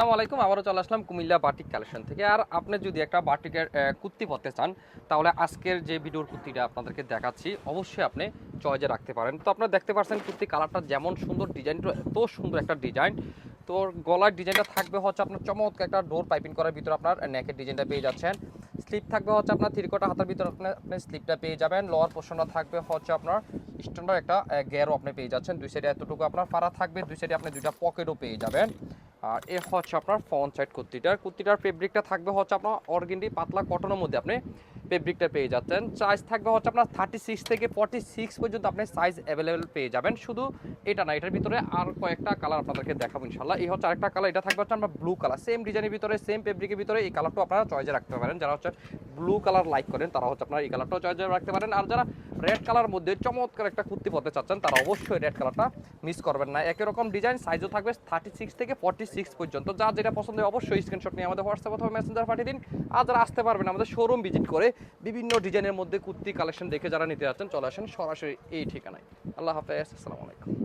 আসসালামু আলাইকুম। আবারও চলে আসলাম কুমিল্লা বাটিক কালেকশন থেকে। আর আপনি যদি একটা বাটিকের কুর্তি পরতে চান, তাহলে আজকের যে ভিডিওর কুর্তিটা আপনাদেরকে দেখাচ্ছি, অবশ্যই আপনি চয়েজে রাখতে পারেন। তো আপনারা দেখতে পাচ্ছেন কুর্তি কালারটা যেমন সুন্দর, ডিজাইনটা এত সুন্দর একটা ডিজাইন। তো গলার ডিজাইনটা থাকবে হচ্ছে আপনার চমৎকার একটা ডোর পাইপিং করার ভিতরে আপনার নেকের ডিজাইনটা পেয়ে যাচ্ছেন। স্লিপ থাকবে হচ্ছে আপনার থ্রি কোয়ার্টার হাতার ভিতরে আপনি স্লিপটা পেয়ে যাবেন। লোয়ার পোর্শনটা থাকবে হচ্ছে আপনার স্ট্যান্ডার্ড একটা গ্যারও আপনি পেয়ে যাচ্ছেন। দুই সাইডে এতটুকু আপনার ফাড়া থাকবে, দুই সাইডে আপনি দুইটা পকেটও পেয়ে যাবেন। আর এ হচ্ছে আপনার ফ্রন্ট সাইড কুর্তিটার ফেব্রিকটা থাকবে হচ্ছে আপনার অর্গেন্ডি পাতলা কটনের মধ্যে আপনি ফেব্রিকটা পেয়ে যাচ্ছেন। সাইজ থাকবে হচ্ছে আপনার 36 থেকে 46 পর্যন্ত আপনি সাইজ অ্যাভেলেবেল পেয়ে যাবেন। শুধু এটা না, এটার ভিতরে আর কয়েকটা কালার আপনাদেরকে দেখাবো ইনশাল্লাহ। এই হচ্ছে আরেকটা কালার, এটা থাকবে হচ্ছে আমরা ব্লু কালার, সেম ডিজাইনের ভিতরে সেম ফেব্রিকের ভিতরে। এই কালারটাও আপনারা চয়েজে রাখতে পারেন। যারা হচ্ছে ব্লু কালার লাইক করেন তারা হচ্ছে আপনারা এই কালারটাও চয়েজে রাখতে পারেন। আর যারা রেড কালার মধ্যে চমৎকার একটা কুর্তি পরতে চাচ্ছেন তারা অবশ্যই রেড কালারটা মিস করবেন না। একই রকম ডিজাইন, সাইজও থাকবে 36 থেকে 46 পর্যন্ত। যা যেটা পছন্দ হয় অবশ্যই স্ক্রিনশট নিয়ে আমাদের হোয়াটসঅ্যাপ অথবা মেসেঞ্জার পাঠিয়ে দিন। আর যারা আসতে পারবেন আমাদের শোরুম ভিজিট করে বিভিন্ন ডিজাইনের মধ্যে কুর্তি কালেকশন দেখে যারা নিতে যাচ্ছেন চলে আসেন সরাসরি এই ঠিকানায়। আল্লাহ হাফেজ, আসসালামু আলাইকুম।